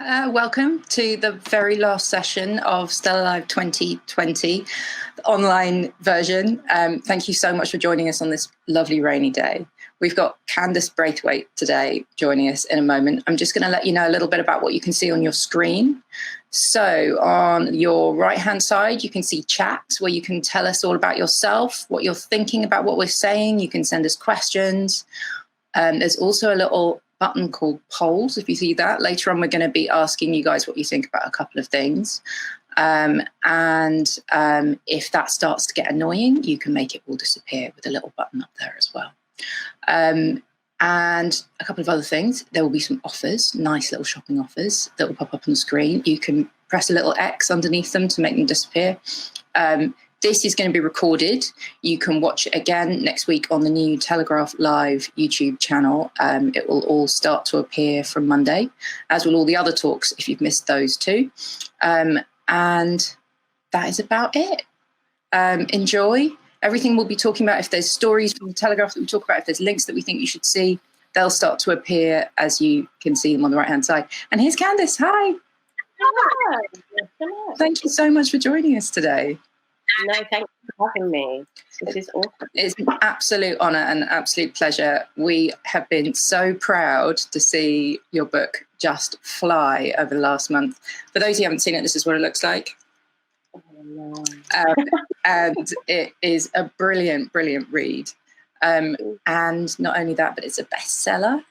Welcome to the very last session of Stella Live 2020, the online version. Thank you so much for joining us on this lovely rainy day. We've got Candice Brathwaite today joining us in a moment. I'm just going to let you know a little bit about what you can see on your screen. So on your right-hand side, you can see chat where you can tell us all about yourself, what you're thinking about what we're saying. You can send us questions. There's also a little button called polls. If you see that, later on we're going to be asking you guys what you think about a couple of things. And if that starts to get annoying, you can make it all disappear with a little button up there as well. And a couple of other things. There will be some offers, nice little shopping offers that will pop up on the screen. You can press a little X underneath them to make them disappear. This is going to be recorded. You can watch it again next week on the new Telegraph Live YouTube channel. It will all start to appear from Monday, as will all the other talks if you've missed those too. And that is about it. Enjoy. Everything we'll be talking about, if there's stories from the Telegraph that we talk about, if there's links that we think you should see, they'll start to appear as you can see them on the right-hand side. And here's Candice. Hi. Hi. Thank you so much for joining us today. No, thanks for having me. This is awesome. It's an absolute honour and an absolute pleasure. We have been so proud to see your book just fly over the last month. For those who haven't seen it, this is what it looks like. Oh, no. And it is a brilliant, brilliant read. And not only that, but it's a bestseller.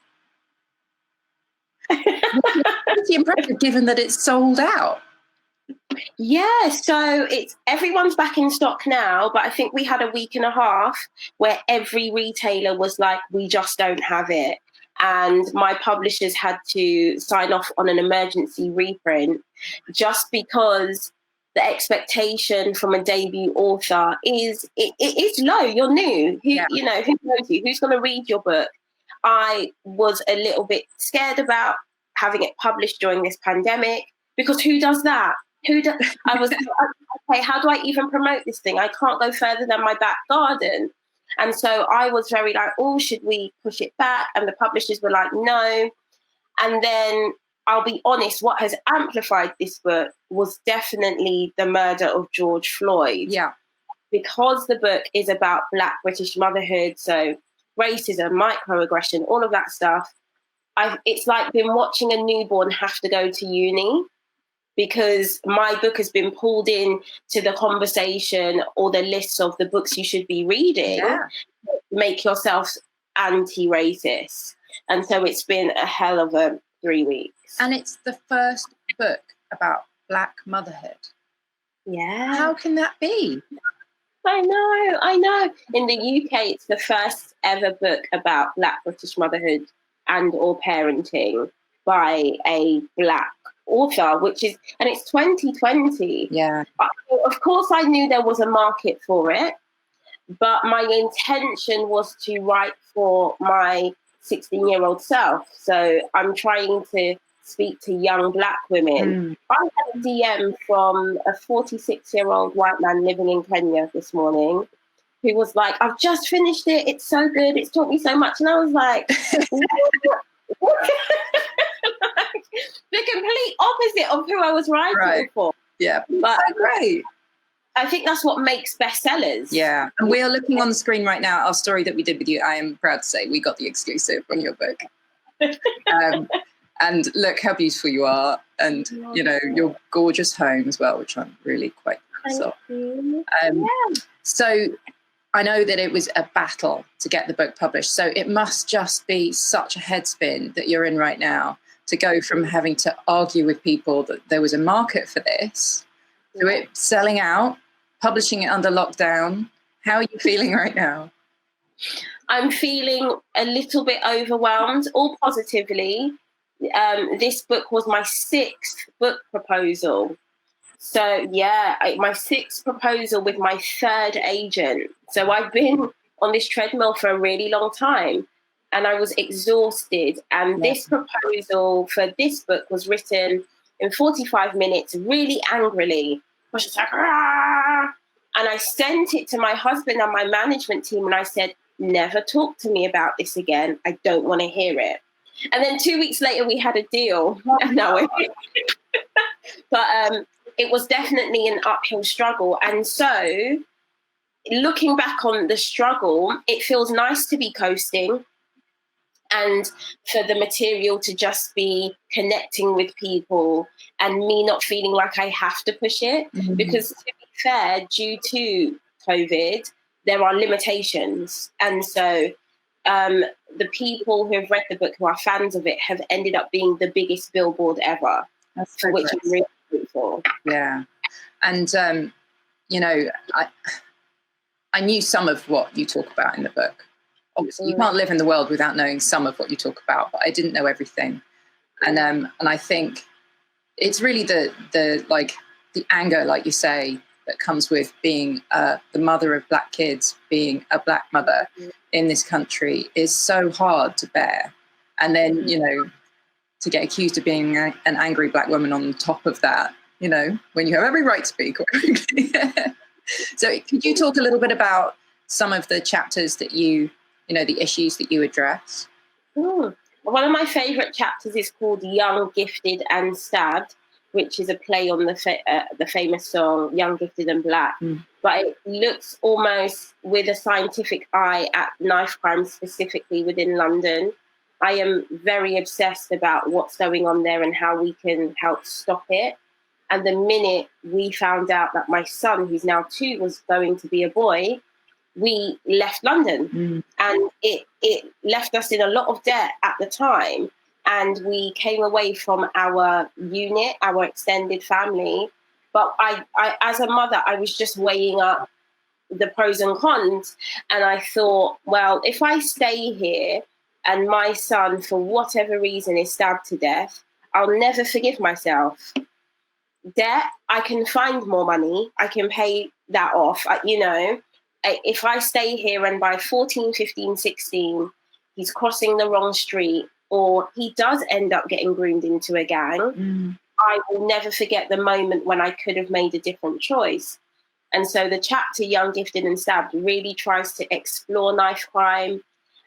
Pretty impressive given that it's sold out. Yeah, so everyone's back in stock now, but I think we had a week and a half where every retailer was like, we just don't have it. And my publishers had to sign off on an emergency reprint just because the expectation from a debut author is low. You're new. Who knows you? Who's going to read your book? I was a little bit scared about having it published during this pandemic because who does that? I was okay, how do I even promote this thing? I can't go further than my back garden. And so I was very like, oh, should we push it back? And the publishers were like, no. And then I'll be honest, what has amplified this book was definitely the murder of George Floyd. Yeah. Because the book is about Black British motherhood, so racism, microaggression, all of that stuff. It's like been watching a newborn have to go to uni, because my book has been pulled in to the conversation or the lists of the books you should be reading. Yeah. Make yourself anti-racist. And so it's been a hell of a 3 weeks. And it's the first book about Black motherhood. Yeah. How can that be? I know. In the UK, it's the first ever book about Black British motherhood and or parenting by a Black author, and it's 2020. Yeah. Of course, I knew there was a market for it, but my intention was to write for my 16-year-old self. So I'm trying to speak to young Black women. I had a DM from a 46-year-old white man living in Kenya this morning who was like, I've just finished it. It's so good. It's taught me so much. And I was like, the complete opposite of who I was writing for. Yeah, but so great. I think that's what makes bestsellers. Yeah, and we are looking on the screen right now, our story that we did with you. I am proud to say we got the exclusive on your book. And look how beautiful you are, and your gorgeous home as well, which I'm really quite proud of. So I know that it was a battle to get the book published, so it must just be such a headspin that you're in right now to go from having to argue with people that there was a market for this to it selling out, publishing it under lockdown. How are you feeling right now? I'm feeling a little bit overwhelmed, all positively. This book was my 6th book proposal. So, my 6th proposal with my 3rd agent. So I've been on this treadmill for a really long time and I was exhausted. And this proposal for this book was written in 45 minutes, really angrily. I was just like, ah! And I sent it to my husband and my management team and I said, never talk to me about this again. I don't want to hear it. And then 2 weeks later, we had a deal. No, but it was definitely an uphill struggle. And so looking back on the struggle, it feels nice to be coasting and for the material to just be connecting with people and me not feeling like I have to push it. Mm-hmm. Because to be fair, due to COVID, there are limitations. And so the people who have read the book, who are fans of it, have ended up being the biggest billboard ever, for which I'm really grateful. Yeah. And, you know, I knew some of what you talk about in the book. Obviously, you can't live in the world without knowing some of what you talk about, but I didn't know everything. And I think it's really the anger, like you say, that comes with being the mother of Black kids, being a Black mother in this country is so hard to bear. And then, you know, to get accused of being an angry Black woman on top of that, you know, when you have every right to be. So could you talk a little bit about some of the chapters that you know, the issues that you address? One of my favourite chapters is called Young, Gifted and Stabbed, which is a play on the famous song Young, Gifted and Black. But it looks almost with a scientific eye at knife crime, specifically within London. I am very obsessed about what's going on there and how we can help stop it. And the minute we found out that my son, who's now 2, was going to be a boy, we left London. And it left us in a lot of debt at the time. And we came away from our unit, our extended family. But I as a mother, I was just weighing up the pros and cons. And I thought, well, if I stay here and my son, for whatever reason, is stabbed to death, I'll never forgive myself. Debt, I can find more money. I can pay that off, you know. If I stay here and by 14, 15, 16, he's crossing the wrong street or he does end up getting groomed into a gang, I will never forget the moment when I could have made a different choice. And so the chapter Young, Gifted and Stabbed really tries to explore knife crime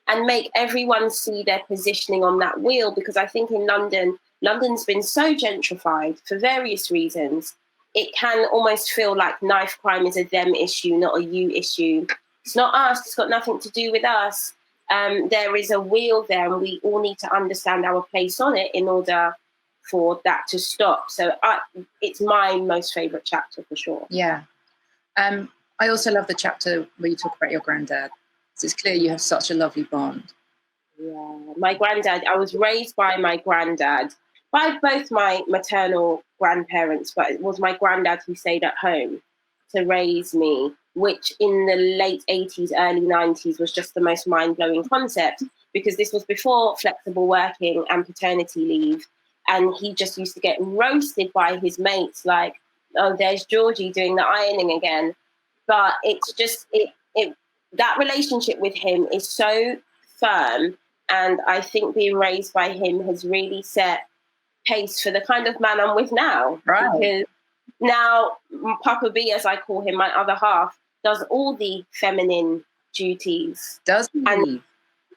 and make everyone see their positioning on that wheel, because I think in London's been so gentrified for various reasons. It can almost feel like knife crime is a them issue, not a you issue. It's not us. It's got nothing to do with us. There is a wheel there and we all need to understand our place on it in order for that to stop. So it's my most favourite chapter for sure. Yeah. I also love the chapter where you talk about your granddad. It's clear you have such a lovely bond. Yeah, my granddad, I was raised by my granddad, by both my maternal grandparents, but it was my granddad who stayed at home to raise me, which in the late 80s, early 90s was just the most mind-blowing concept, because this was before flexible working and paternity leave. And he just used to get roasted by his mates like, oh, there's Georgie doing the ironing again. But it's just, that relationship with him is so firm. And I think being raised by him has really set pace for the kind of man I'm with now. Right. Because now Papa B, as I call him, my other half, does all the feminine duties. Does he? And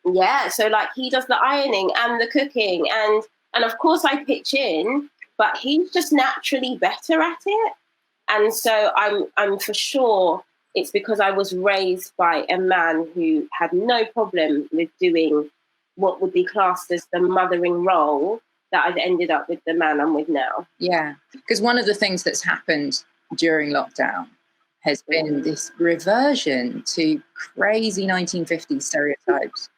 yeah, so like he does the ironing and the cooking and of course I pitch in, but he's just naturally better at it. And so I'm for sure it's because I was raised by a man who had no problem with doing what would be classed as the mothering role, that I've ended up with the man I'm with now. Yeah, because one of the things that's happened during lockdown has been this reversion to crazy 1950s stereotypes.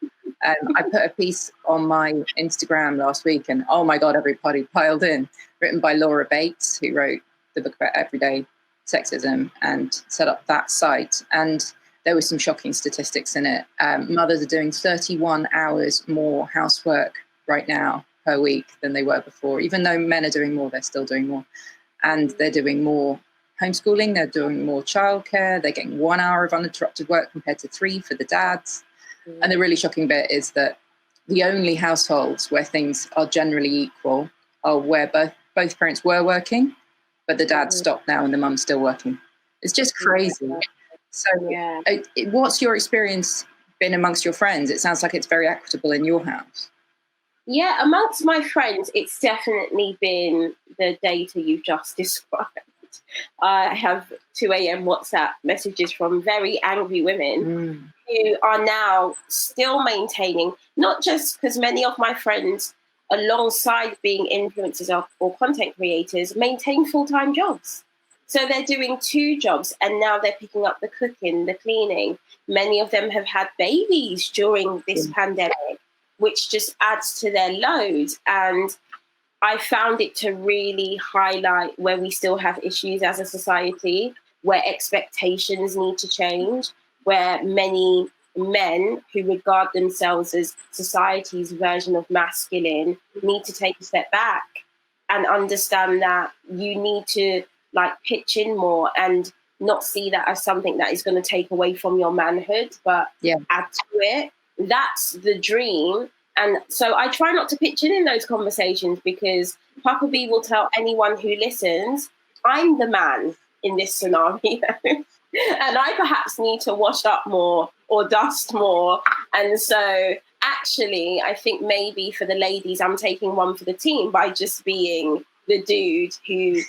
I put a piece on my Instagram last week and, oh my God, everybody piled in, written by Laura Bates, who wrote the book about everyday sexism and set up that site. And there were some shocking statistics in it. Mothers are doing 31 hours more housework right now per week than they were before. Even though men are doing more, they're still doing more. And they're doing more homeschooling, they're doing more childcare, they're getting 1 hour of uninterrupted work compared to 3 for the dads. And the really shocking bit is that the only households where things are generally equal are where both parents were working, but the dad stopped now and the mum's still working. It's just crazy. So what's your experience been amongst your friends? It sounds like it's very equitable in your house. Yeah, amongst my friends, it's definitely been the data you've just described. I have 2 a.m. WhatsApp messages from very angry women who are now still maintaining, not just because many of my friends, alongside being influencers or content creators, maintain full-time jobs. So they're doing 2 jobs, and now they're picking up the cooking, the cleaning. Many of them have had babies during this pandemic, which just adds to their load. And I found it to really highlight where we still have issues as a society, where expectations need to change, where many men who regard themselves as society's version of masculine need to take a step back and understand that you need to like pitch in more and not see that as something that is going to take away from your manhood, but add to it. That's the dream. And so I try not to pitch in those conversations, because Papa B will tell anyone who listens, I'm the man in this scenario. And I perhaps need to wash up more or dust more. And so actually, I think maybe for the ladies, I'm taking one for the team by just being the dude who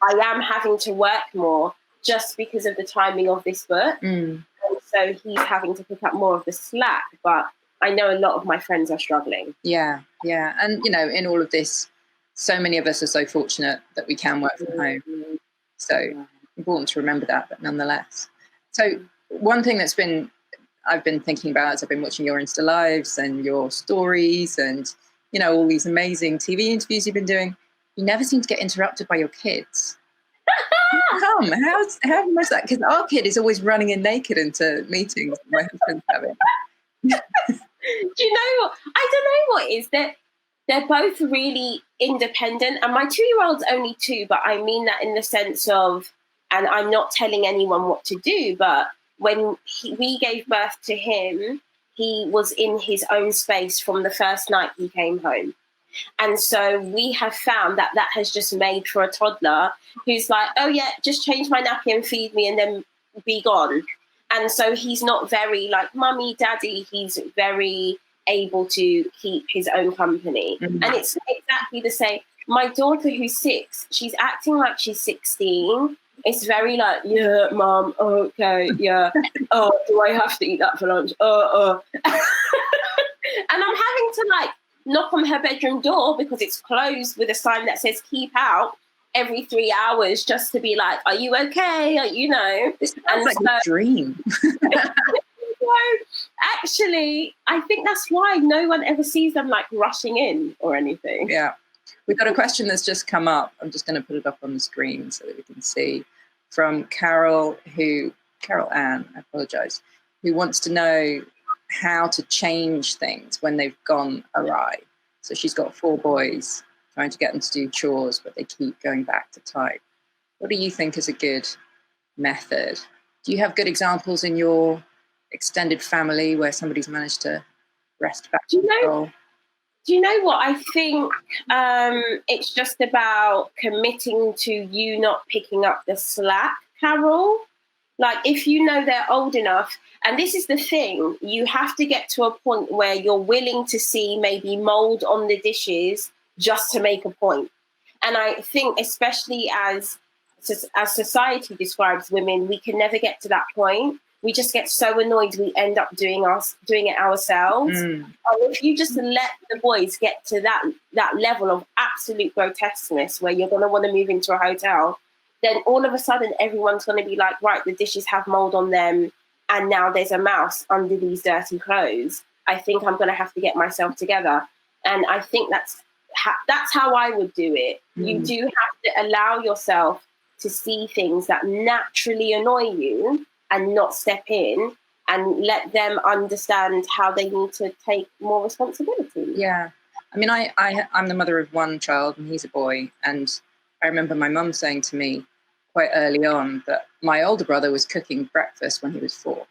I am having to work more just because of the timing of this book. And so he's having to pick up more of the slack. But I know a lot of my friends are struggling. Yeah. And, you know, in all of this, so many of us are so fortunate that we can work from home. So important to remember that, but nonetheless. So one thing I've been thinking about as I've been watching your Insta Lives and your stories and, you know, all these amazing TV interviews you've been doing, you never seem to get interrupted by your kids. How have you managed that? Because our kid is always running in naked into meetings my husband's having. Do you know what? I don't know what it is. They're both really independent. And my 2-year-old's only 2, but I mean that in the sense of, and I'm not telling anyone what to do, but when we gave birth to him, he was in his own space from the first night he came home. And so we have found that has just made for a toddler who's like, oh yeah, just change my nappy and feed me and then be gone. And so he's not very like mummy, daddy. He's very able to keep his own company. And it's exactly the same. My daughter, who's 6, she's acting like she's 16. It's very like, yeah, mum, okay, yeah. Oh, do I have to eat that for lunch? And I'm having to like knock on her bedroom door because it's closed with a sign that says keep out every 3 hours, just to be like, are you okay? You know, This sounds like a dream. So actually, I think that's why no one ever sees them like rushing in or anything. Yeah. We've got a question that's just come up. I'm just going to put it up on the screen so that we can see, from Carol Ann, I apologize, who wants to know how to change things when they've gone awry. So she's got 4 boys, trying to get them to do chores, but they keep going back to type. What do you think is a good method? Do you have good examples in your extended family where somebody's managed to wrest back control? Do you know what? I think it's just about committing to you not picking up the slack, Carol. Like, if you know they're old enough, and this is the thing, you have to get to a point where you're willing to see maybe mold on the dishes just to make a point. And I think, especially as society describes women, we can never get to that point. We just get so annoyed we end up doing it ourselves. If you just let the boys get to that level of absolute grotesqueness where you're going to want to move into a hotel, then all of a sudden everyone's going to be like, right, the dishes have mold on them and now there's a mouse under these dirty clothes. I think I'm going to have to get myself together. And I think that's how I would do it. You do have to allow yourself to see things that naturally annoy you and not step in and let them understand how they need to take more responsibility. Yeah. I mean, I'm the mother of 1 child and he's a boy. And I remember my mum saying to me quite early on that my older brother was cooking breakfast when he was 4.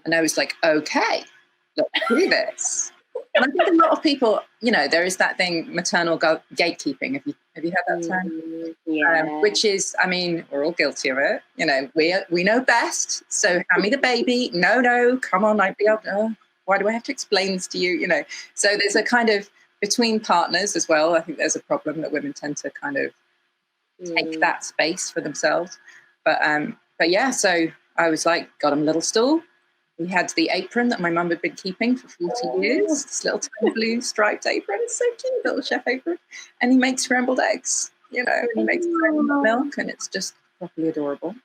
And I was like, okay, let's do this. And I think a lot of people, you know, there is that thing, maternal gatekeeping. Have you heard that term? Yeah. Which is, I mean, we're all guilty of it. You know, we know best. So hand me the baby. No, come on, why do I have to explain this to you? You know, so there's a kind of between partners as well, I think there's a problem that women tend to kind of take that space for themselves. But yeah, so I was like, got him a little stool. We had the apron that my mum had been keeping for 40 years, this little tiny blue striped apron. It's so cute, little chef apron. And he makes scrambled eggs, you know, and he makes milk, and it's just properly adorable.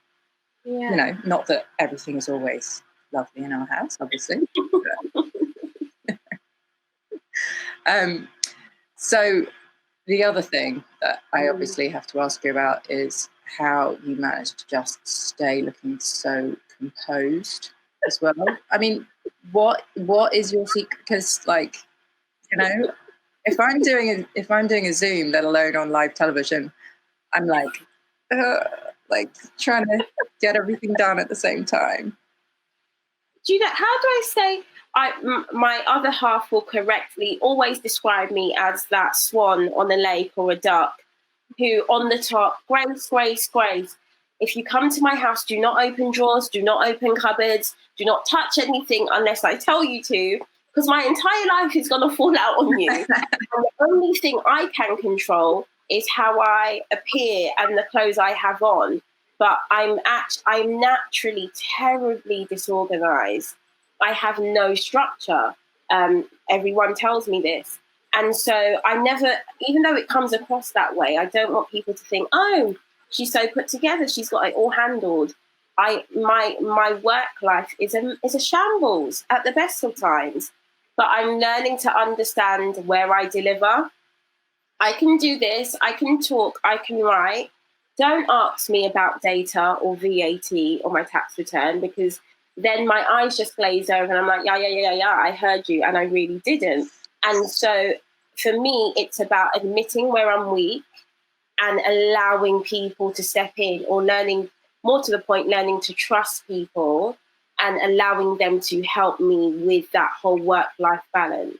Yeah. You know, not that everything is always lovely in our house, obviously. So the other thing that I obviously have to ask you about is how you managed to just stay looking so composed as well. I mean, what is your secret? Because, like, you know, if I'm doing a Zoom, let alone on live television, I'm like trying to get everything done at the same time. Do you know, how do I say, my other half will correctly always describe me as that swan on a lake or a duck who on the top, Grace, Grace, Grace. If you come to my house, do not open drawers, do not open cupboards, do not touch anything unless I tell you to, because my entire life is going to fall out on you. And the only thing I can control is how I appear and the clothes I have on. But I'm naturally terribly disorganized. I have no structure. Everyone tells me this. And so I never, even though it comes across that way, I don't want people to think, oh, she's so put together, she's got it all handled. My work life is a shambles at the best of times. But I'm learning to understand where I deliver. I can do this, I can talk, I can write. Don't ask me about data or VAT or my tax return, because then my eyes just glaze over and I'm like, yeah, I heard you and I really didn't. And so for me, it's about admitting where I'm weak and allowing people to step in, or learning, more to the point, learning to trust people and allowing them to help me with that whole work-life balance.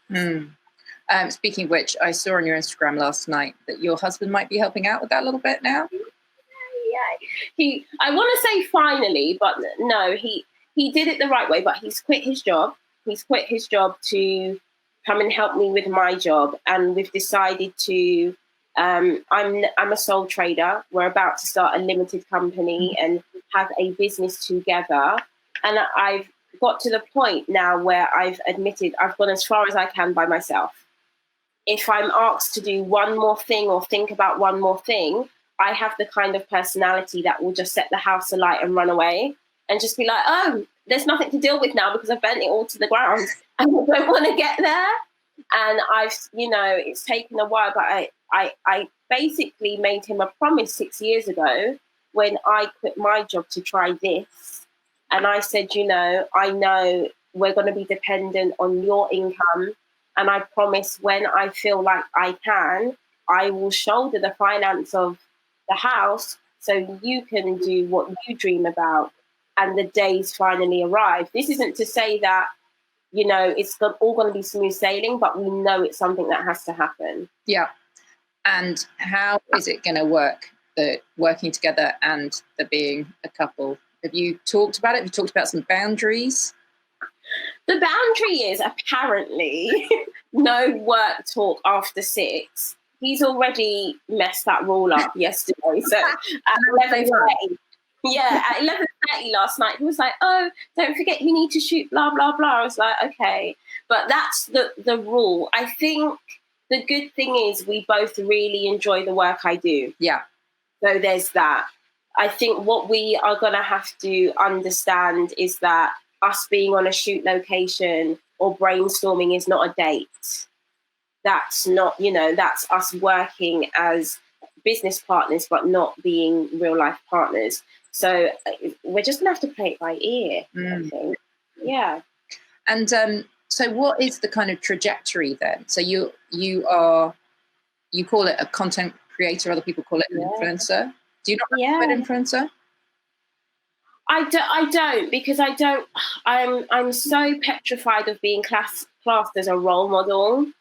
Speaking of which, I saw on your Instagram last night that your husband might be helping out with that a little bit now. I want to say finally, but no, he did it the right way, but he's quit his job. He's quit his job to come and help me with my job. And we've decided to, I'm a sole trader. We're about to start a limited company and have a business together. And I've got to the point now where I've admitted I've gone as far as I can by myself. If I'm asked to do one more thing or think about one more thing, I have the kind of personality that will just set the house alight and run away and just be like, oh, there's nothing to deal with now because I've burnt it all to the ground and I don't want to get there. And it's taken a while, but I basically made him a promise 6 years ago when I quit my job to try this. And I said, I know we're going to be dependent on your income. And I promise when I feel like I can, I will shoulder the finance of the house so you can do what you dream about. And the days finally arrive. This isn't to say that, it's all going to be smooth sailing, but we know it's something that has to happen. Yeah. And how is it going to work, the working together and the being a couple? Have you talked about it? Have you talked about some boundaries? The boundary is apparently no work talk after 6. He's already messed that rule up yesterday. So at 11:30, at 11:30 last night, he was like, "Oh, don't forget you need to shoot blah blah blah." I was like, "Okay," but that's the rule. I think the good thing is we both really enjoy the work I do. Yeah. So there's that. I think what we are going to have to understand is that us being on a shoot location or brainstorming is not a date. That's not, that's us working as business partners, but not being real life partners. So we're just going to have to play it by ear, I think. Yeah. And so what is the kind of trajectory then? So you call it a content creator, other people call it an influencer. Do you not call it influencer? I don't, because I'm so petrified of being classed as a role model.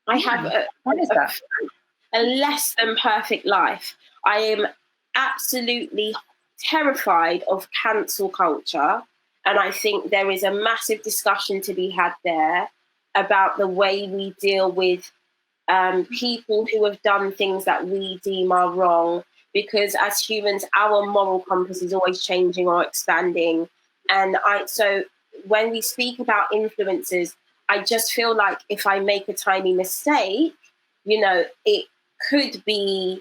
I have a less than perfect life. I am absolutely terrified of cancel culture. And I think there is a massive discussion to be had there. about the way we deal with people who have done things that we deem are wrong, because as humans, our moral compass is always changing or expanding. And so when we speak about influences, I just feel like if I make a tiny mistake, it could be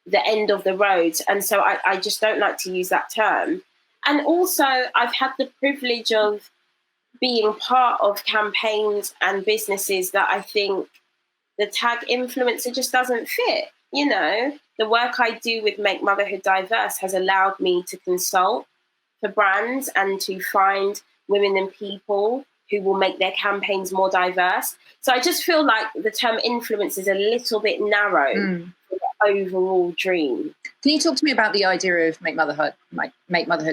the end of the road. And so I just don't like to use that term. And also, I've had the privilege of being part of campaigns and businesses that I think the tag influencer just doesn't fit. The work I do with Make Motherhood Diverse has allowed me to consult for brands and to find women and people who will make their campaigns more diverse. So I just feel like the term influence is a little bit narrow for the overall dream. Can you talk to me about the idea of Make Motherhood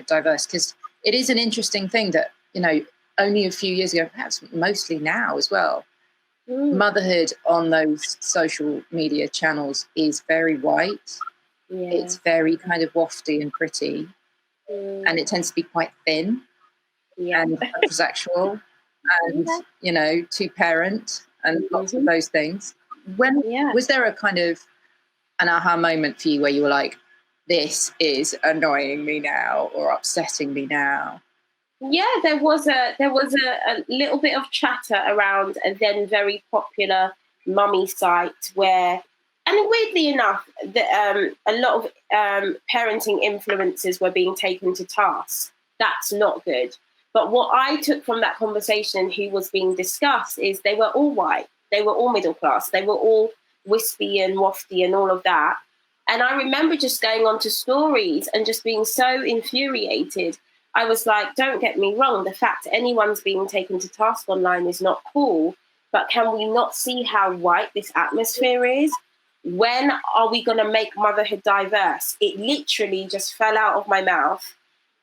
Diverse? Because it is an interesting thing that, only a few years ago, perhaps mostly now as well, motherhood on those social media channels is very white. Yeah. It's very kind of wafty and pretty. And it tends to be quite thin and heterosexual and, two-parent and lots of those things. Was there a kind of an aha moment for you where you were like, this is annoying me now or upsetting me now? Yeah, there was a little bit of chatter around a then very popular mummy site where, and weirdly enough, a lot of parenting influencers were being taken to task. That's not good. But what I took from that conversation, who was being discussed, is they were all white. They were all middle class. They were all wispy and wafty and all of that. And I remember just going on to stories and just being so infuriated. I was like, don't get me wrong, the fact anyone's being taken to task online is not cool, but can we not see how white this atmosphere is? When are we going to make motherhood diverse? It literally just fell out of my mouth.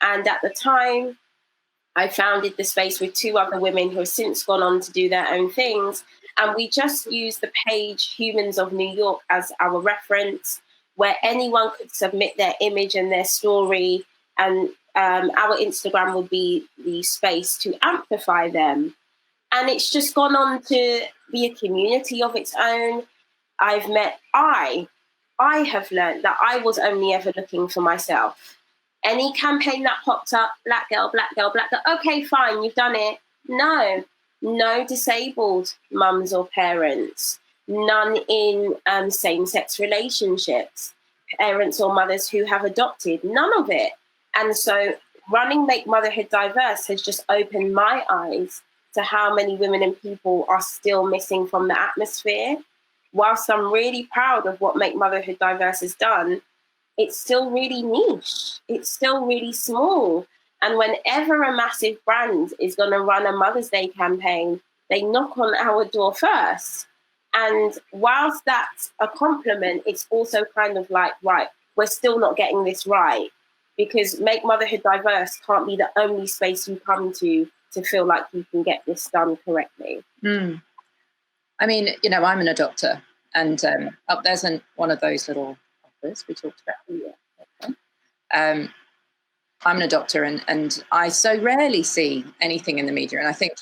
And at the time, I founded the space with two other women who have since gone on to do their own things. And we just used the page Humans of New York as our reference, where anyone could submit their image and their story, and our Instagram would be the space to amplify them. And it's just gone on to be a community of its own. I have learned that I was only ever looking for myself. Any campaign that popped up, black girl, okay, fine, you've done it. No disabled mums or parents, none in same-sex relationships, parents or mothers who have adopted, none of it. And so running Make Motherhood Diverse has just opened my eyes to how many women and people are still missing from the atmosphere. Whilst I'm really proud of what Make Motherhood Diverse has done, it's still really niche. It's still really small. And whenever a massive brand is going to run a Mother's Day campaign, they knock on our door first. And whilst that's a compliment, it's also kind of like, right, we're still not getting this right. Because Make Motherhood Diverse can't be the only space you come to feel like you can get this done correctly. I mean, I'm an adopter, and up there's one of those little offers we talked about. I'm an adopter, and I so rarely see anything in the media. And I think,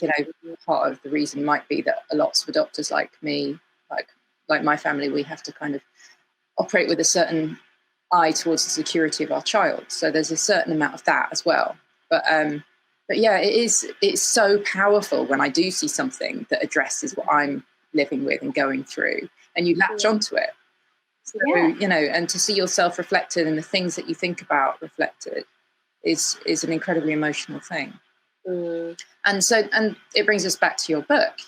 part of the reason might be that lots of adopters like me, like my family, we have to kind of operate with a certain eye towards the security of our child. So there's a certain amount of that as well. But yeah, it's so powerful when I do see something that addresses what I'm living with and going through, and you latch onto it. So, and to see yourself reflected and the things that you think about reflected is an incredibly emotional thing. And it brings us back to your book,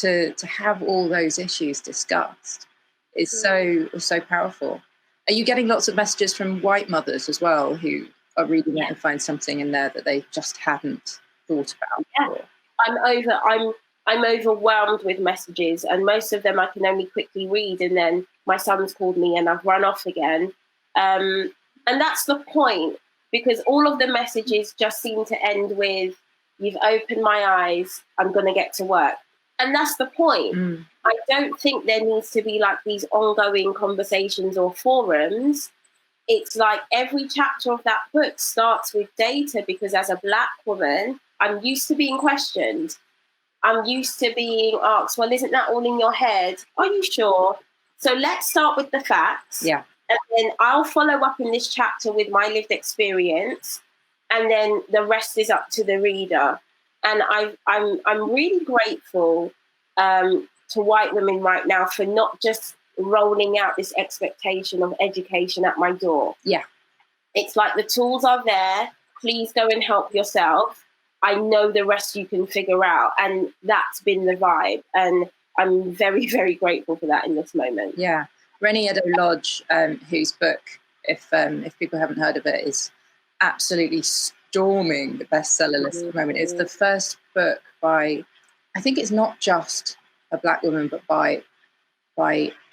to have all those issues discussed is so powerful. Are you getting lots of messages from white mothers as well who are reading it and find something in there that they just hadn't thought about before? I'm overwhelmed with messages, and most of them I can only quickly read, and then my son's called me and I've run off again. And that's the point, because all of the messages just seem to end with, you've opened my eyes, I'm going to get to work. And that's the point. I don't think there needs to be like these ongoing conversations or forums. It's like every chapter of that book starts with data, because as a Black woman, I'm used to being questioned. I'm used to being asked, well, isn't that all in your head? Are you sure? So let's start with the facts. Yeah. And then I'll follow up in this chapter with my lived experience. And then the rest is up to the reader. And I'm really grateful to white women right now for not just rolling out this expectation of education at my door. Yeah. It's like the tools are there. Please go and help yourself. I know the rest you can figure out. And that's been the vibe. And I'm very, very grateful for that in this moment. Yeah. Rennie Edo-Lodge, whose book, if people haven't heard of it, is absolutely storming the bestseller list at the moment. It's the first book by, I think it's not just a Black woman, but by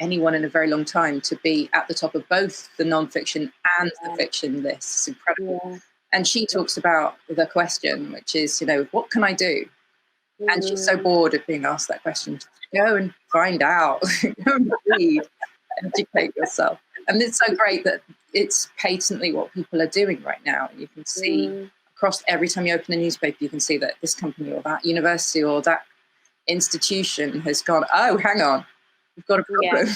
anyone in a very long time to be at the top of both the non-fiction and the fiction lists. It's incredible. Yeah. And she talks about the question, which is, what can I do? And she's so bored of being asked that question. Go and find out. Go and read, educate yourself. And it's so great that it's patently what people are doing right now. You can see across every time you open a newspaper, you can see that this company or that university or that institution has gone, oh, hang on, we've got a problem.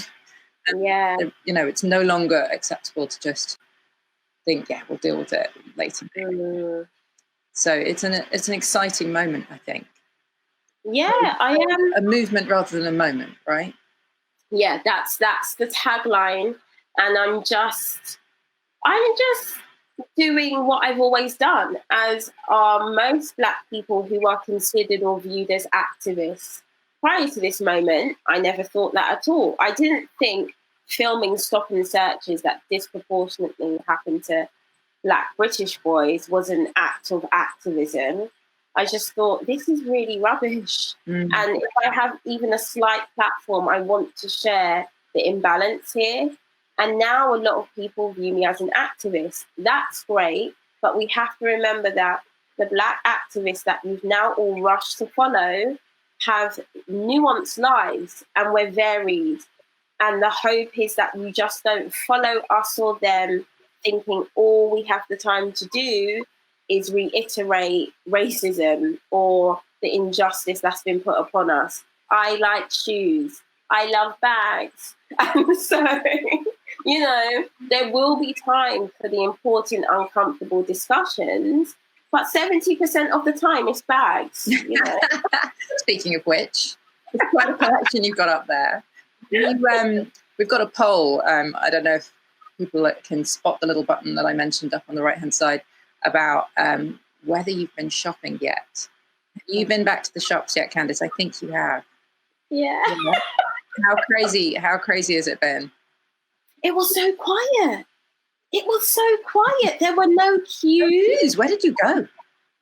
Yeah. And, it's no longer acceptable to just think, we'll deal with it later. So it's an exciting moment, I think. Yeah, I am. A movement rather than a moment, right? Yeah, that's the tagline. And I'm just doing what I've always done, as are most Black people who are considered or viewed as activists. Prior to this moment, I never thought that at all. I didn't think filming stop and searches that disproportionately happened to Black British boys was an act of activism. I just thought, this is really rubbish. And if I have even a slight platform, I want to share the imbalance here. And now a lot of people view me as an activist. That's great, but we have to remember that the Black activists that we've now all rushed to follow have nuanced lives, and we're varied. And the hope is that you just don't follow us or them thinking all we have the time to do is reiterate racism or the injustice that's been put upon us. I like shoes. I love bags. And so, there will be time for the important, uncomfortable discussions, but 70% of the time it's bags. Speaking of which, it's quite a collection you've got up there. We've got a poll. I don't know if people can spot the little button that I mentioned up on the right-hand side about whether you've been shopping yet. Have you been back to the shops yet, Candice? I think you have. Yeah. How crazy has it been? It was so quiet. There were no queues. Where did you go?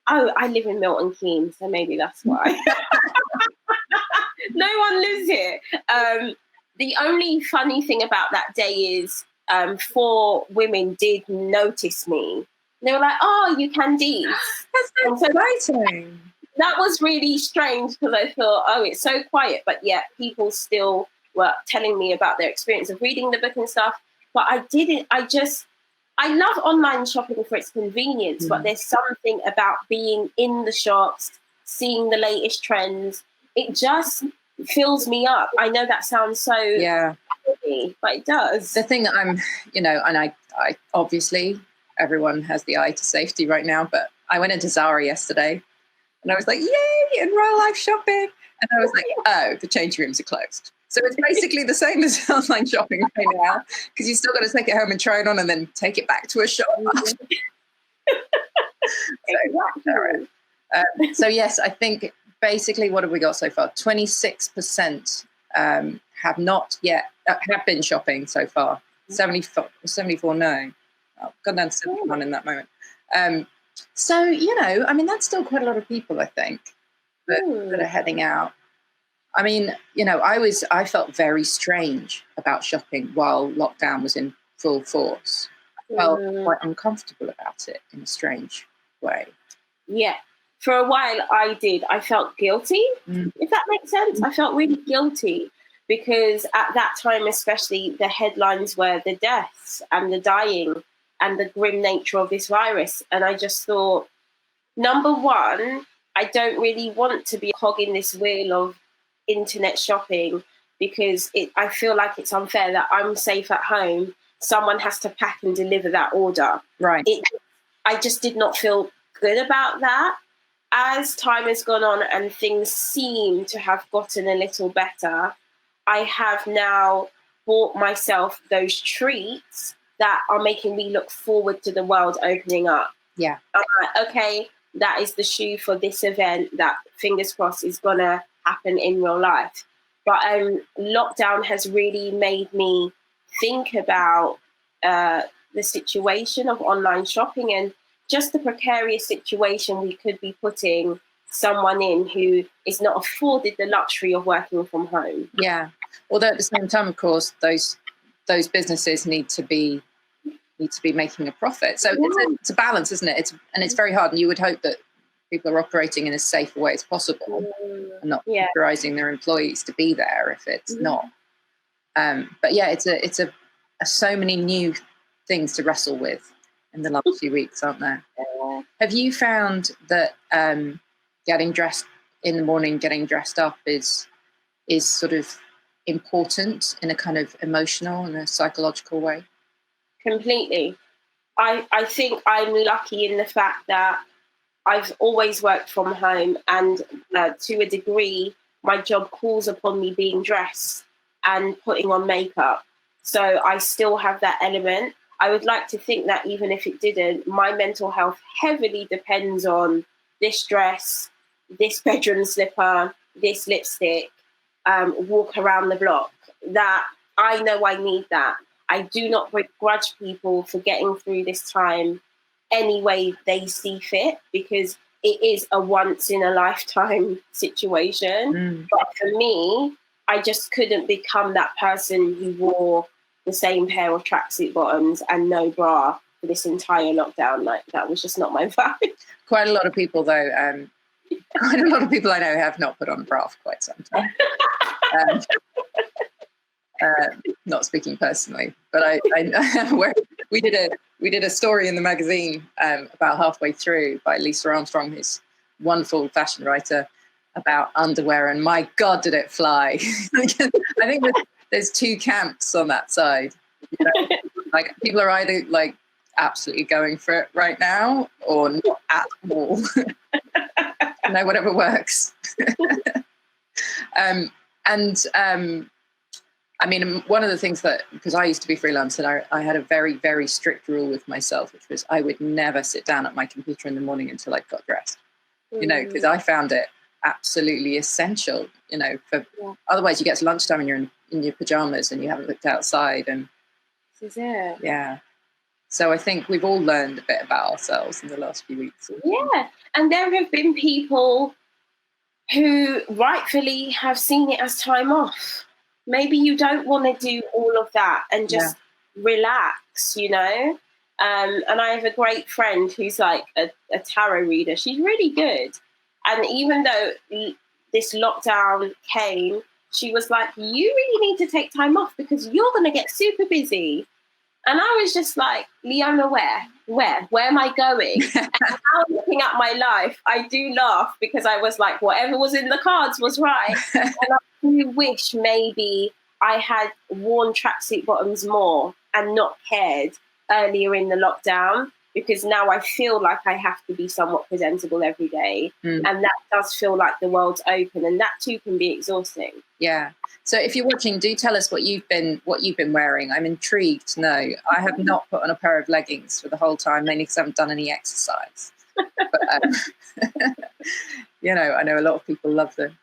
Oh, I live in Milton Keynes, so maybe that's why. No one lives here. The only funny thing about that day is 4 women did notice me. They were like, "Oh, you Candice." That's so exciting. That was really strange because I thought, oh, it's so quiet. But yet people still were telling me about their experience of reading the book and stuff. But I love online shopping for its convenience, but there's something about being in the shops, seeing the latest trends. It just fills me up. I know that sounds so heavy, but it does. The thing that I'm, and I obviously everyone has the eye to safety right now, but I went into Zara yesterday and I was like, yay, in real life shopping. And I was like, oh, the changing rooms are closed. So it's basically the same as online shopping right now, because you still got to take it home and try it on and then take it back to a shop. So yes, I think basically what have we got so far? 26% have not yet, have been shopping so far. 74 no. I've gone down to 71 in that moment. So, that's still quite a lot of people, I think, that are heading out. I mean, I felt very strange about shopping while lockdown was in full force. I felt quite uncomfortable about it in a strange way. Yeah. For a while I did. I felt guilty, if that makes sense. I felt really guilty because at that time, especially, the headlines were the deaths and the dying and the grim nature of this virus. And I just thought, number one, I don't really want to be a cog in this wheel of internet shopping, because I feel like it's unfair that I'm safe at home. Someone has to pack and deliver that order. Right. I just did not feel good about that. As time has gone on and things seem to have gotten a little better, I have now bought myself those treats that are making me look forward to the world opening up. Yeah. I'm like, okay, that is the shoe for this event that, fingers crossed, is going to happen in real life. But lockdown has really made me think about the situation of online shopping and just the precarious situation we could be putting someone in who is not afforded the luxury of working from home. Yeah. Although at the same time, of course, those businesses need to be making a profit. So it's a balance, isn't it? It's very hard, and you would hope that people are operating in as safe a way as possible and not pressurizing their employees to be there if it's not. But yeah, it's a so many new things to wrestle with in the last few weeks, aren't there? Have you found that getting dressed in the morning, getting dressed up is sort of important in a kind of emotional and a psychological way? Completely. I think I'm lucky in the fact that I've always worked from home, and to a degree, my job calls upon me being dressed and putting on makeup. So I still have that element. I would like to think that even if it didn't, my mental health heavily depends on this dress, this bedroom slipper, this lipstick, walk around the block. That I know I need that. I do not begrudge people for getting through this time any way they see fit, because it is a once in a lifetime situation. But for me, I just couldn't become that person who wore the same pair of tracksuit bottoms and no bra for this entire lockdown. Like, that was just not my vibe. Quite a lot of people, though, quite a lot of people I know have not put on a bra for quite some time. Not speaking personally, but I where we did a story in the magazine about halfway through by Lisa Armstrong, who's a wonderful fashion writer, about underwear, and my God, did it fly! I think there's two camps on that side. You know? Like, people are either like absolutely going for it right now, or not at all. No, whatever works. I mean, one of the things that, because I used to be freelance, and I had a very, very strict rule with myself, which was I would never sit down at my computer in the morning until I got dressed, you know, because I found it absolutely essential, you know, otherwise you get to lunchtime and you're in your pajamas and you haven't looked outside. And This is it. Yeah. So I think we've all learned a bit about ourselves in the last few weeks. Yeah. And there have been people who rightfully have seen it as time off. Maybe you don't want to do all of that and just relax, you know? And I have a great friend who's like a tarot reader. She's really good. And even though this lockdown came, she was like, you really need to take time off because you're going to get super busy. And I was just like, Leona, where am I going? And now looking at my life, I do laugh because I was like, whatever was in the cards was right. And I do wish maybe I had worn tracksuit bottoms more and not cared earlier in the lockdown, because now I feel like I have to be somewhat presentable every day. And that does feel like the world's open, and that too can be exhausting. Yeah. So if you're watching, do tell us what you've been wearing. I'm intrigued to know. I have not put on a pair of leggings for the whole time, mainly because I haven't done any exercise. But, you know, I know a lot of people love them.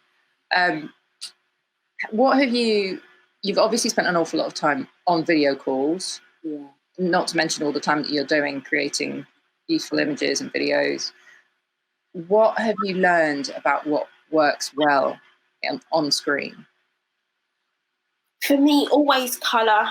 What have you've obviously spent an awful lot of time on video calls. Yeah. Not to mention all the time that you're doing creating useful images and videos. What have you learned about what works well on screen? For me, always colour.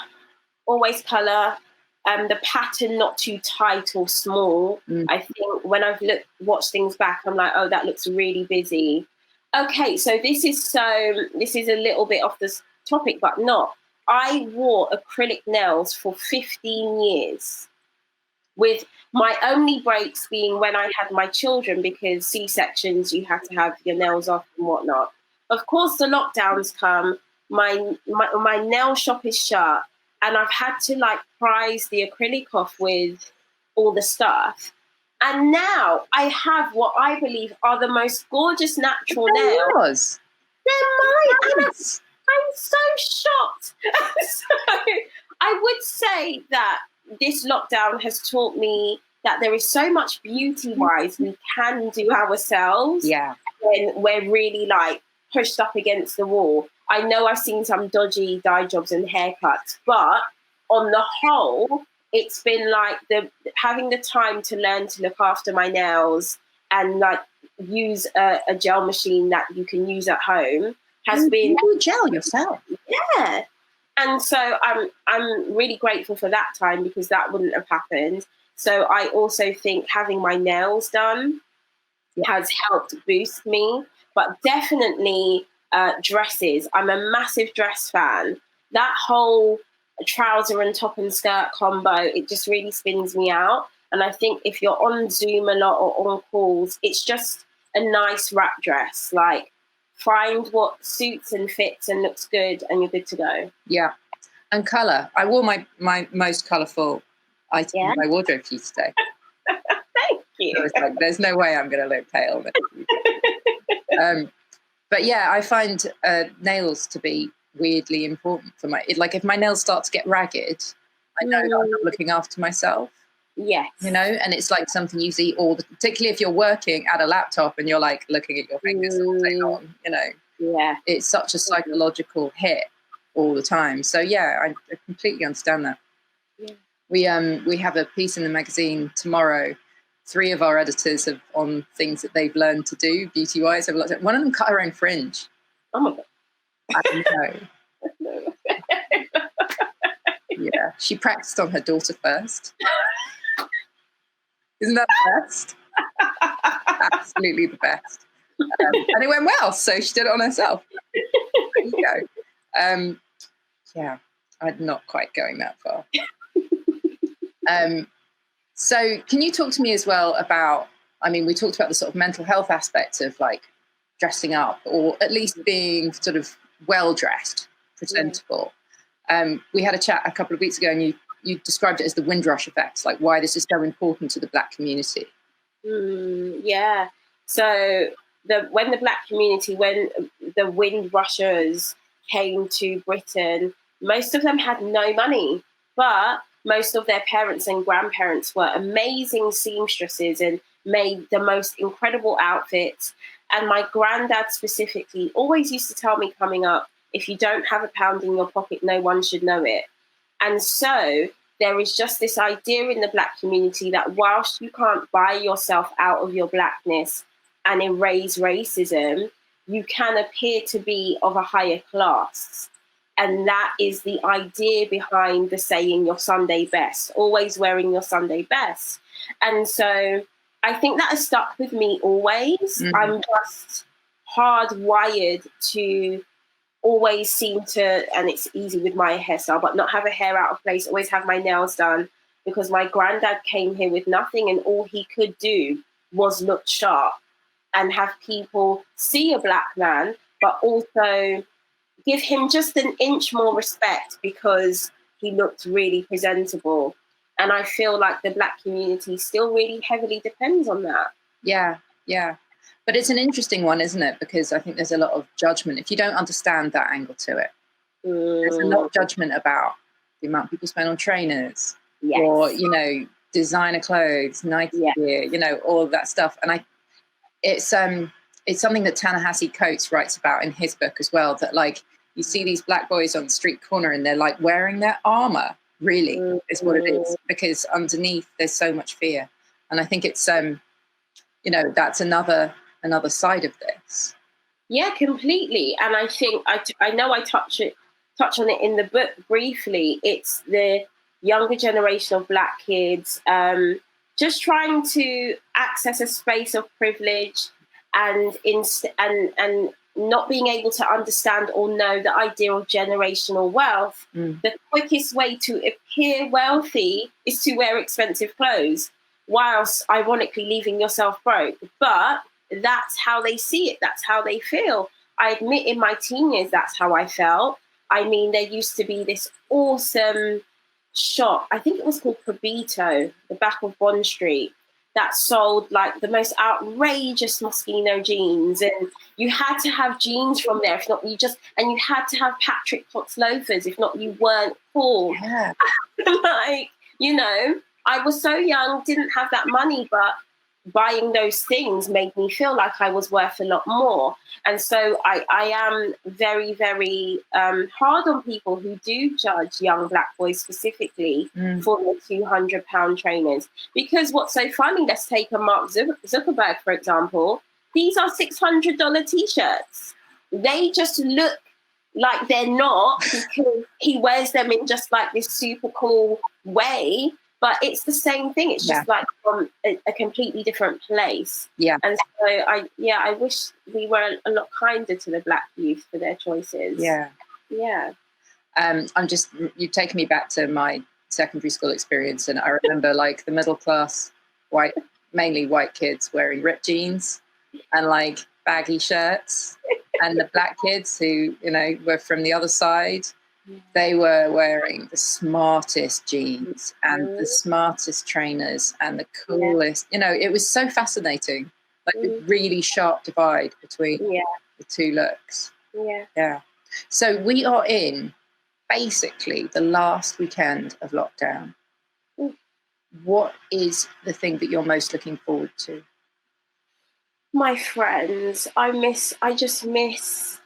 The pattern not too tight or small. I think when I've watched things back, I'm like, oh, that looks really busy. Okay, so this is a little bit off this topic, but not. I wore acrylic nails for 15 years. with my only breaks being when I had my children, because C-sections, you had to have your nails off and whatnot. Of course, the lockdowns come, my nail shop is shut, and I've had to like prize the acrylic off with all the stuff. And now I have what I believe are the most gorgeous natural nails. They're mine. I'm so shocked. So I would say that this lockdown has taught me that there is so much beauty-wise we can do ourselves. Yeah. When we're really like pushed up against the wall. I know I've seen some dodgy dye jobs and haircuts, but on the whole, it's been like having the time to learn to look after my nails and like use a gel machine that you can use at home has been. You gel yourself. Yeah. And so I'm really grateful for that time, because that wouldn't have happened. So I also think having my nails done has helped boost me, but definitely dresses. I'm a massive dress fan. That whole trouser and top and skirt combo, it just really spins me out. And I think if you're on Zoom a lot or on calls, it's just a nice wrap dress. Like, find what suits and fits and looks good, and you're good to go. Yeah. And colour. I wore my most colourful item in my wardrobe for you today. Thank you. I was like, there's no way I'm going to look pale. But yeah, I find nails to be weirdly important for like if my nails start to get ragged, I know that I'm not looking after myself. Yes. You know, and it's like something you see particularly if you're working at a laptop and you're like looking at your fingers all day long, you know. Yeah. It's such a psychological hit all the time. So yeah, I completely understand that. Yeah. We have a piece in the magazine tomorrow. 3 of our editors have on things that they've learned to do beauty-wise. One of them cut her own fringe. Oh my God. I know. Yeah, she practiced on her daughter first. Isn't that the best? Absolutely the best. And it went well, so she did it on herself. There you go. Yeah, I'm not quite going that far. So can you talk to me as well about, I mean, we talked about the sort of mental health aspect of like dressing up, or at least being sort of well-dressed, presentable. We had a chat a couple of weeks ago, and you described it as the Windrush effect, like why this is so important to the Black community. Yeah. So when the Windrushers came to Britain, most of them had no money, but most of their parents and grandparents were amazing seamstresses and made the most incredible outfits. And my granddad specifically always used to tell me coming up, if you don't have £1 in your pocket, no one should know it. And so there is just this idea in the Black community that whilst you can't buy yourself out of your Blackness and erase racism, you can appear to be of a higher class. And that is the idea behind the saying your Sunday best, always wearing your Sunday best. And so I think that has stuck with me always. Mm-hmm. I'm just hardwired to always seem to, and it's easy with my hairstyle, but not have a hair out of place, always have my nails done, because my granddad came here with nothing and all he could do was look sharp and have people see a Black man, but also give him just an inch more respect because he looked really presentable. And I feel like the Black community still really heavily depends on that. Yeah, yeah. But it's an interesting one, isn't it? Because I think there's a lot of judgment. If you don't understand that angle to it, there's a lot of judgment about the amount people spend on trainers, or, you know, designer clothes, Nike gear, you know, all of that stuff. And it's something that Ta-Nehisi Coates writes about in his book as well, that like you see these Black boys on the street corner and they're like wearing their armor, really, is what it is, because underneath there's so much fear. And I think it's, you know, that's another side of this. Yeah, completely. And I think I know I touch on it in the book briefly. It's the younger generation of Black kids just trying to access a space of privilege and not being able to understand or know the idea of generational wealth, the quickest way to appear wealthy is to wear expensive clothes, whilst ironically leaving yourself broke. But that's how they see it. That's how they feel. I admit in my teen years, that's how I felt. I mean, there used to be this awesome shop, I think it was called Probito, the back of Bond Street, that sold like the most outrageous Moschino jeans, and you had to have jeans from there, if not you just, and you had to have Patrick Potts loafers, if not you weren't cool. Yeah. Like, you know, I was so young, didn't have that money, but buying those things made me feel like I was worth a lot more. And so I am very, very hard on people who do judge young Black boys specifically for the £200 trainers. Because what's so funny, let's take a Mark Zuckerberg, for example. These are $600 T-shirts. They just look like they're not because he wears them in just like this super cool way. But it's the same thing. It's just like from a completely different place. Yeah. And so I wish we were a lot kinder to the Black youth for their choices. Yeah. Yeah. You've taken me back to my secondary school experience, and I remember like the middle class mainly white kids wearing ripped jeans and like baggy shirts, and the Black kids who, you know, were from the other side. They were wearing the smartest jeans and the smartest trainers and the coolest. You know, it was so fascinating, like the really sharp divide between the two looks. Yeah. So we are in basically the last weekend of lockdown. What is the thing that you're most looking forward to? My friends. I just miss.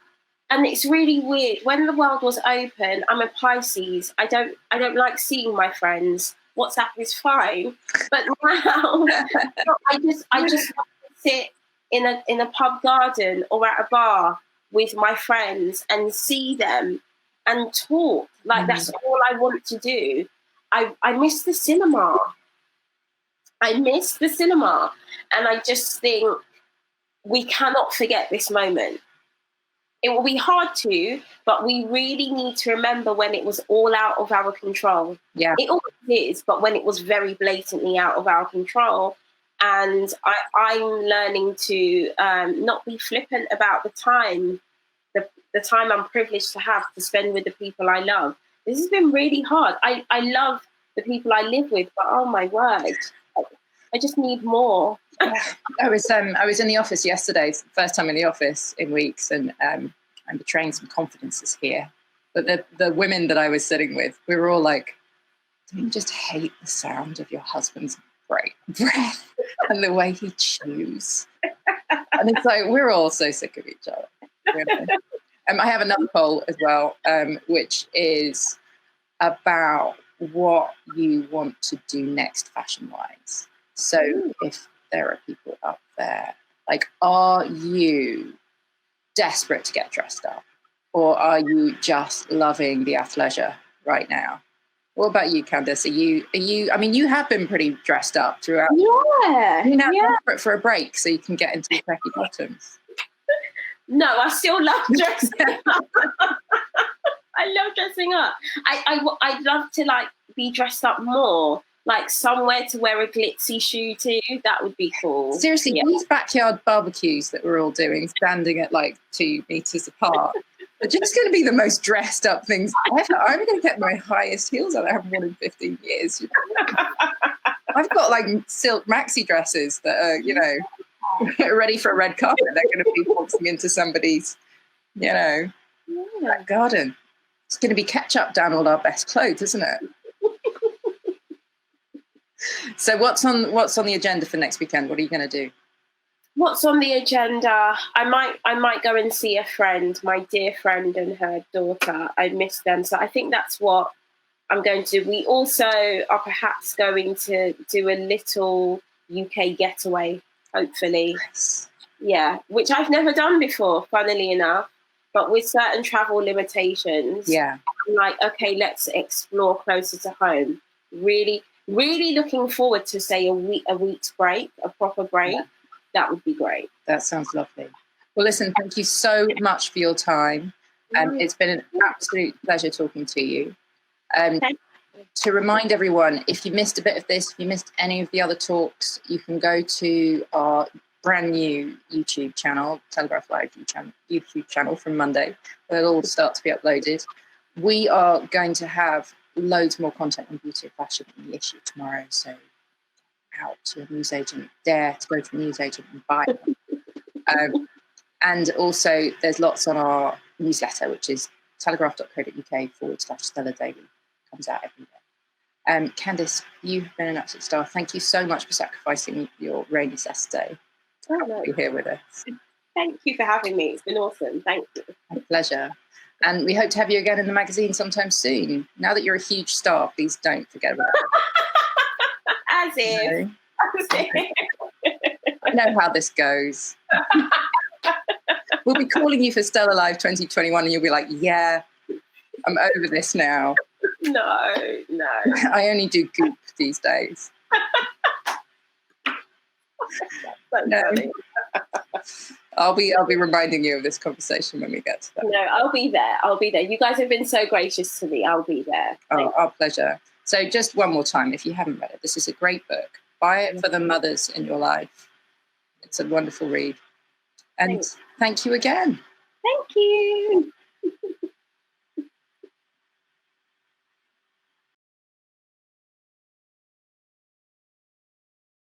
And it's really weird. When the world was open, I'm a Pisces. I don't like seeing my friends. WhatsApp is fine, but now I just want to sit in a pub garden or at a bar with my friends and see them and talk. Like that's all I want to do. I miss the cinema. And I just think we cannot forget this moment. It will be hard to, but we really need to remember when it was all out of our control. Yeah. It always is, but when it was very blatantly out of our control. And I'm learning to not be flippant about the time I'm privileged to have to spend with the people I love. This has been really hard. I love the people I live with, but oh my word, I just need more. I was in the office yesterday, first time in the office in weeks, and I'm betraying some confidences here. But the women that I was sitting with, we were all like, "Do you just hate the sound of your husband's breath and the way he chews?" And it's like we're all so sick of each other. Really. I have another poll as well, which is about what you want to do next fashion-wise. So if there are people up there, like, are you desperate to get dressed up, or are you just loving the athleisure right now? What about you, Candice? Are you? I mean, you have been pretty dressed up throughout. Yeah. You're now desperate for a break so you can get into the cracky bottoms. No, I still love dressing up. I love dressing up. I'd love to like be dressed up more. Like somewhere to wear a glitzy shoe to, that would be cool. Seriously, these backyard barbecues that we're all doing, standing at like 2 meters apart, are just going to be the most dressed up things ever. I'm going to get my highest heels on. I haven't worn in 15 years. I've got like silk maxi dresses that are, you know, ready for a red carpet. They're going to be waltzing into somebody's, you know, back garden. It's going to be ketchup down all our best clothes, isn't it? So what's on the agenda for next weekend? What are you going to do? What's on the agenda? I might go and see a friend, my dear friend and her daughter. I miss them. So I think that's what I'm going to do. We also are perhaps going to do a little UK getaway, hopefully. Yes. Yeah, which I've never done before, funnily enough. But with certain travel limitations, I'm like, okay, let's explore closer to home. Really looking forward to, say, a week's break, a proper break. Yeah. That would be great. That sounds lovely. Well, listen, thank you so much for your time. It's been an absolute pleasure talking to you. To remind everyone, if you missed a bit of this, if you missed any of the other talks, you can go to our brand new YouTube channel, Telegraph Live YouTube channel from Monday, where it'll all start to be uploaded. We are going to have loads more content on beauty and fashion in the issue tomorrow, so out to a newsagent, dare to go to a newsagent and buy it. And also there's lots on our newsletter, which is telegraph.co.uk/Stella Daily. Comes out every day. Candice, you've been an absolute star. Thank you so much for sacrificing your rainy Saturday to be here with us. Thank you for having me. It's been awesome. Thank you. My pleasure. And we hope to have you again in the magazine sometime soon. Now that you're a huge star, please don't forget about it. As if. I know how this goes. We'll be calling you for Stella Live 2021 and you'll be like, yeah, I'm over this now. No. I only do Goop these days. No. I'll be reminding you of this conversation when we get to that. No, I'll be there. You guys have been so gracious to me. I'll be there. Our pleasure. So just one more time, if you haven't read it, this is a great book. Buy it for the mothers in your life. It's a wonderful read. And thank you again.